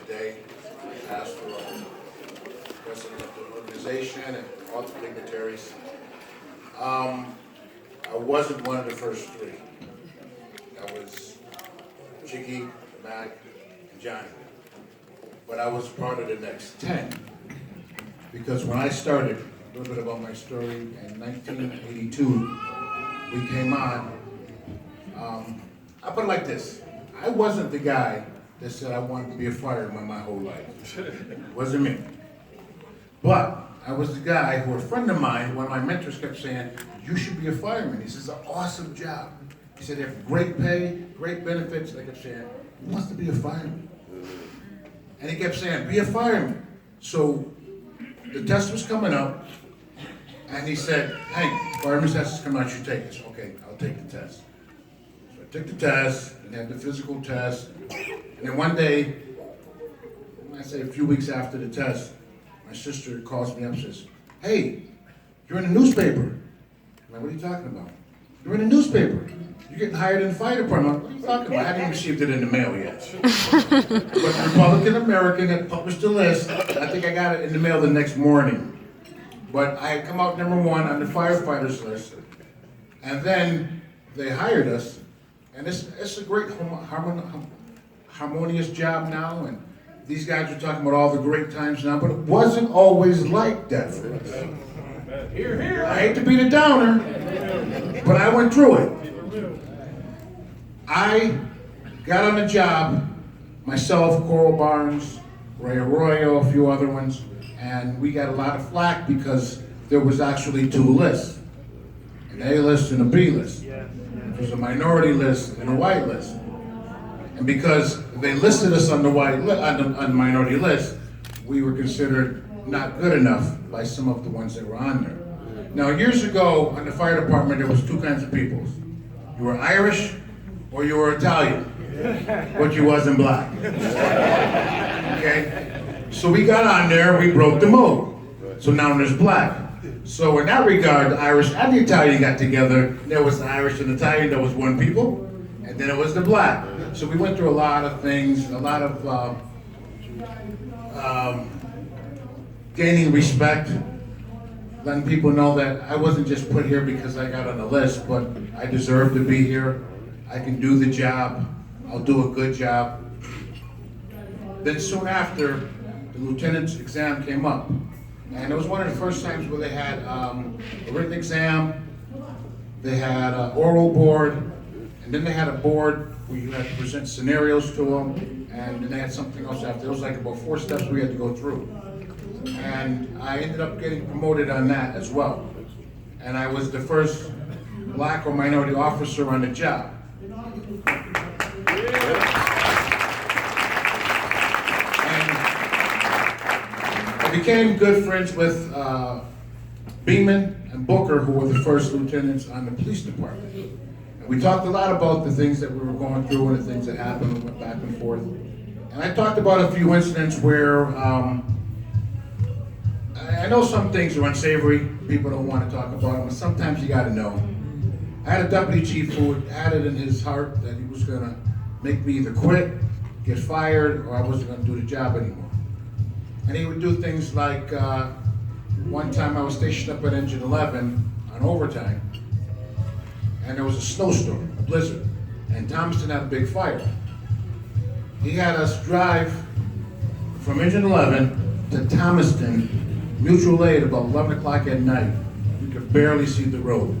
today, pastor, president of the organization, and all the dignitaries. I wasn't one of the first three. That was Jiggy, Mac, and Johnny. But I was part of the next 10. Because when I started, a little bit about my story, in 1982, we came on. I put it like this. I wasn't the guy that said I wanted to be a fireman my whole life. It wasn't me. But I was the guy who a friend of mine, one of my mentors, kept saying, you should be a fireman. He says, it's an awesome job. He said, they have great pay, great benefits. I kept saying, who wants to be a fireman? And he kept saying, be a fireman. So the test was coming up, and he said, Hank, fireman's test is coming out, you take it. Okay, I'll take the test. So I took the test, and had the physical test, and then one day, I say a few weeks after the test, my sister calls me up and says, hey, you're in the newspaper. I'm like, what are you talking about? You're in the newspaper. You're getting hired in the fire department. What are you talking about? I haven't received it in the mail yet. But the Republican American had published a list. I think I got it in the mail the next morning. But I had come out #1 on the firefighters list. And then they hired us. And it's a great harmonious job now. And these guys are talking about all the great times now. But it wasn't always like that for us. Hear, hear. I hate to be the downer, but I went through it. I got on the job, myself, Coral Barnes, Ray Arroyo, a few other ones, and we got a lot of flack because there was actually two lists, an A list and a B list. There was a minority list and a white list. And because they listed us on the on the minority list, we were considered not good enough by some of the ones that were on there. Now, years ago, on the fire department, there was two kinds of people. You were Irish or you were Italian, but you wasn't black. Okay? So we got on there, we broke the mold. So now there's black. So in that regard, the Irish and the Italian got together. There was the Irish and Italian, there was one people, and then it was the black. So we went through a lot of things, a lot of gaining respect, letting people know that I wasn't just put here because I got on the list, but I deserve to be here. I can do the job. I'll do a good job. Then soon after, the lieutenant's exam came up. And it was one of the first times where they had a written exam, they had an oral board, and then they had a board where you had to present scenarios to them, and then they had something else after. It was like about 4 steps we had to go through. And I ended up getting promoted on that as well. And I was the first black or minority officer on the job. And I became good friends with Beeman and Booker, who were the first lieutenants on the police department. And we talked a lot about the things that we were going through and the things that happened. We went back and forth. And I talked about a few incidents where I know some things are unsavory, people don't want to talk about them, but sometimes you got to know. I had a deputy chief who had it in his heart that he was going to make me either quit, get fired, or I wasn't going to do the job anymore. And he would do things like, one time I was stationed up at Engine 11 on overtime, and there was a snowstorm, a blizzard, and Thomaston had a big fire. He had us drive from Engine 11 to Thomaston, mutual aid, about 11 o'clock at night. We could barely see the road.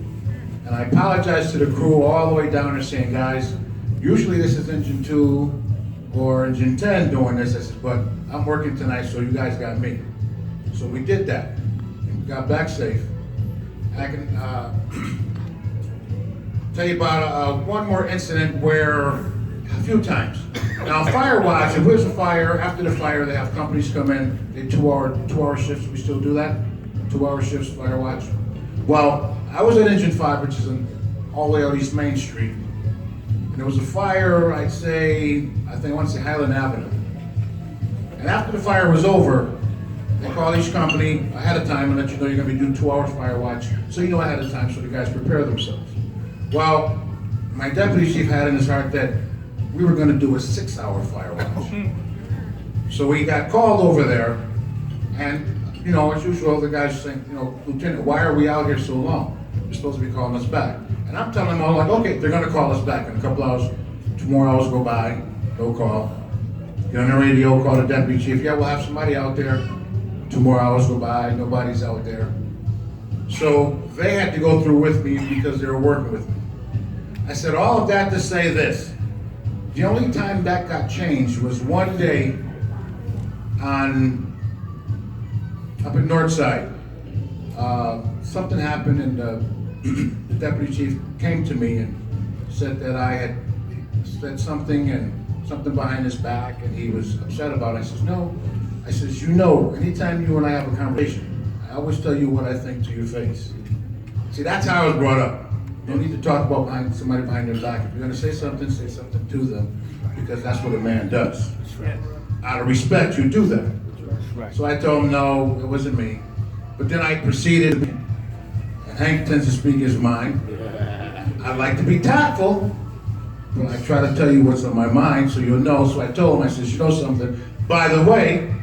And I apologized to the crew all the way down there saying, guys, usually this is Engine 2 or Engine 10 doing this. I said, but I'm working tonight, so you guys got me. So we did that, and we got back safe. And I can tell you about one more incident where, a few times. Now, fire watch, if there's a fire, after the fire, they have companies come in, they 2-hour shifts, we still do that? 2-hour shifts, fire watch. Well, I was at Engine 5, which is all the way out East Main Street. And there was a fire, I want to say Highland Avenue. And after the fire was over, they call each company ahead of time and let you know you're going to be doing 2 hours fire watch, so you know ahead of time so the guys prepare themselves. Well, my deputy chief had in his heart that we were going to do a 6-hour fire watch. So we got called over there, and you know, as usual, the guys saying, you know, Lieutenant, why are we out here so long? You're supposed to be calling us back. And I'm telling them all, like, okay, they're gonna call us back in a couple hours. 2 more hours go by, no call. Get on the radio, call the deputy chief, yeah, we'll have somebody out there. 2 more hours go by, nobody's out there. So they had to go through with me because they were working with me. I said all of that to say this. The only time that got changed was one day up in Northside. Something happened and the deputy chief came to me and said that I had said something and something behind his back and he was upset about it. I says, no. I says, you know, anytime you and I have a conversation, I always tell you what I think to your face. See, that's how I was brought up. You don't need to talk about somebody behind their back. If you're gonna say something to them, because that's what a man does. Out of respect, you do that. So I told him, no, it wasn't me. But then I proceeded, and Hank tends to speak his mind. I like to be tactful, but I try to tell you what's on my mind so you'll know. So I told him, I said, you know something? By the way,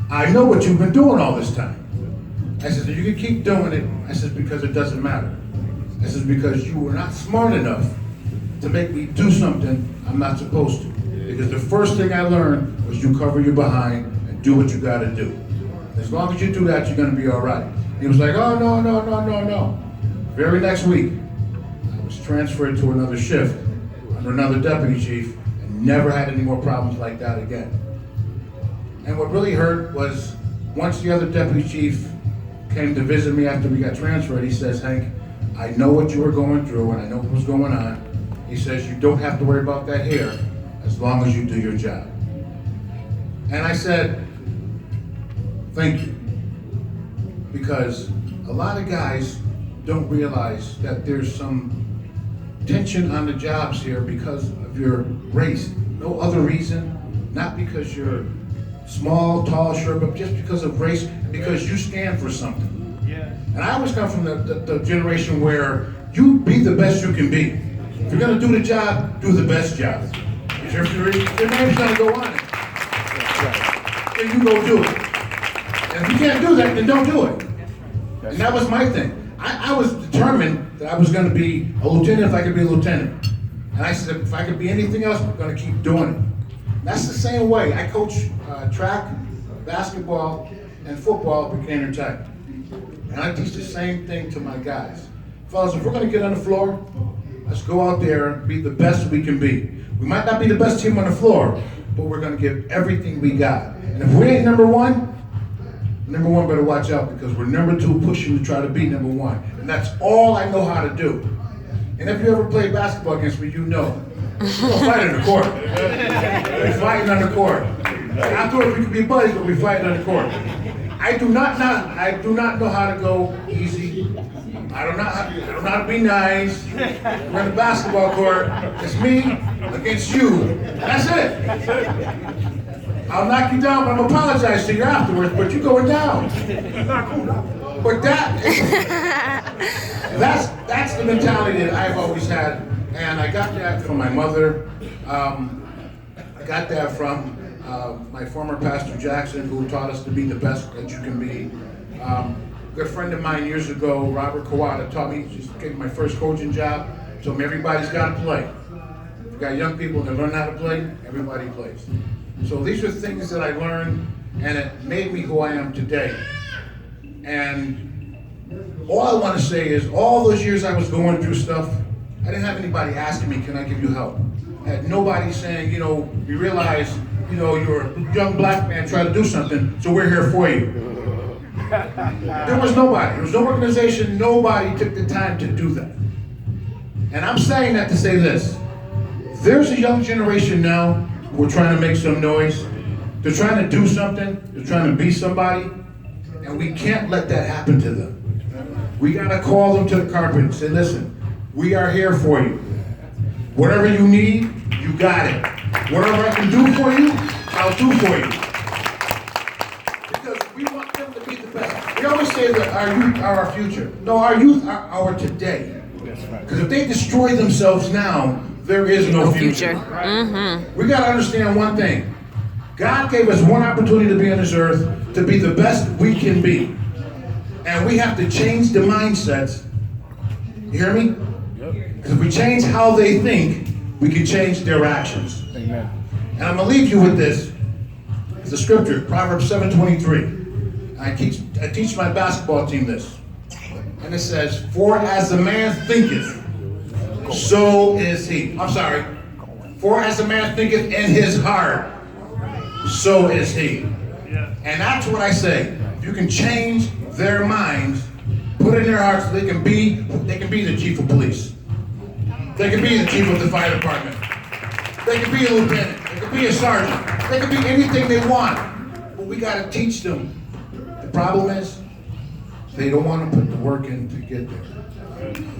I know what you've been doing all this time. I said, you can keep doing it. I said, because it doesn't matter. I said, because you were not smart enough to make me do something I'm not supposed to. Because the first thing I learned was you cover your behind and do what you gotta do. As long as you do that, you're gonna be all right. He was like, oh, no, no, no, no, no. Very next week, I was transferred to another shift under another deputy chief and never had any more problems like that again. And what really hurt was once the other deputy chief came to visit me after we got transferred, he says, Hank, I know what you were going through and I know what was going on. He says, you don't have to worry about that here as long as you do your job. And I said, thank you. Because a lot of guys don't realize that there's some tension on the jobs here because of your race. No other reason, not because you're small, tall, short, but just because of race and because you stand for something. Yeah. And I always come from the generation where you be the best you can be. If you're gonna do the job, do the best job. Your name's gonna go on it. Then you go do it. And if you can't do that, then don't do it. And that was my thing. I was determined that I was gonna be a lieutenant if I could be a lieutenant. And I said, if I could be anything else, I'm gonna keep doing it. That's the same way. I coach track, basketball, and football at Buchanan Tech. And I teach the same thing to my guys. Fellas, if we're gonna get on the floor, let's go out there and be the best we can be. We might not be the best team on the floor, but we're gonna give everything we got. And if we ain't number one better watch out because we're number 2 pushing to try to be number 1. And that's all I know how to do. And if you ever play basketball against me, you know. We're gonna fight on the court. We're fighting on the court. Afterwards we can be buddies, but we fight on the court. I do not know how to go easy. I don't know how to be nice. We're on the basketball court. It's me against you. That's it. I'll knock you down, but I'm gonna apologize to you afterwards, but you're going down. But that's the mentality that I've always had, and I got that from my mother. I got that from my former pastor Jackson, who taught us to be the best that you can be. A good friend of mine years ago, Robert Kawada, taught me, just gave me my first coaching job, told me everybody's got to play. If you got young people that learn how to play, everybody plays. So these are things that I learned, and it made me who I am today. And all I want to say is, all those years I was going through stuff, I didn't have anybody asking me, can I give you help? I had nobody saying, you realize, you're a young black man trying to do something, so we're here for you. There was nobody. There was no organization. Nobody took the time to do that. And I'm saying that to say this. There's a young generation now who are trying to make some noise. They're trying to do something. They're trying to be somebody. And we can't let that happen to them. We got to call them to the carpet and say, listen, we are here for you. Whatever you need, you got it. Whatever I can do for you, I'll do for you. Because we want them to be the best. We always say that our youth are our future. No, our youth are our today. Because if they destroy themselves now, there is no future. Mm-hmm. We got to understand one thing. God gave us one opportunity to be on this earth to be the best we can be. And we have to change the mindsets. You hear me? Because if we change how they think, we can change their actions. Amen. And I'm going to leave you with this. It's a scripture, Proverbs 7:23. I teach my basketball team this. And it says, for as a man thinketh, so is he. I'm sorry. For as a man thinketh in his heart, so is he. And that's what I say. If you can change their minds, put it in their hearts, they can be the chief of police. They can be the chief of the fire department. They can be a lieutenant. They can be a sergeant. They can be anything they want. But we got to teach them. The problem is, they don't want to put the work in to get there.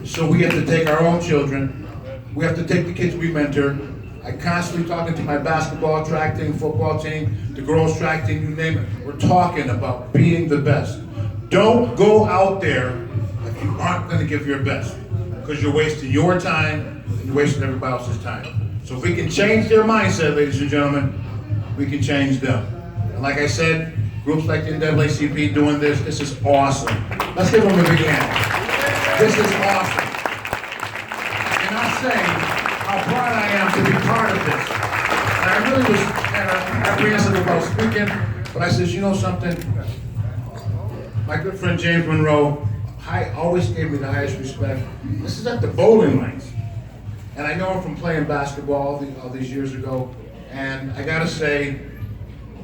So we have to take our own children. We have to take the kids we mentor. I constantly talking to my basketball, track team, football team, the girls track team, you name it. We're talking about being the best. Don't go out there if you aren't going to give your best, because you're wasting your time and you're wasting everybody else's time. So if we can change their mindset, ladies and gentlemen, we can change them. And like I said, groups like the NAACP doing this is awesome. Let's give them a big hand. This is awesome. I cannot say how proud I am to be part of this. And I really was kind of apprehensive about speaking, but I said, you know something? My good friend James Monroe always gave me the highest respect. This is at the bowling lanes. And I know him from playing basketball all these years ago. And I gotta say,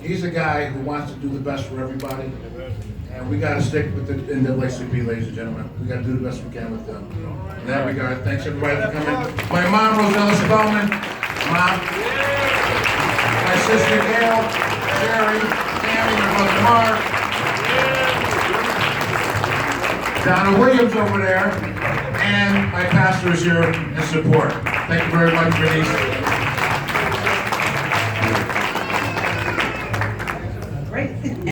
he's a guy who wants to do the best for everybody. And we gotta stick with the NAACP, ladies and gentlemen. We gotta do the best we can with them. In that regard, thanks everybody for coming. My mom, Rosella Spellman. Mom. My sister Gail, Sherry, Tammy, my brother Mark. Donna Williams over there. And my pastor is here in support. Thank you very much, Denise.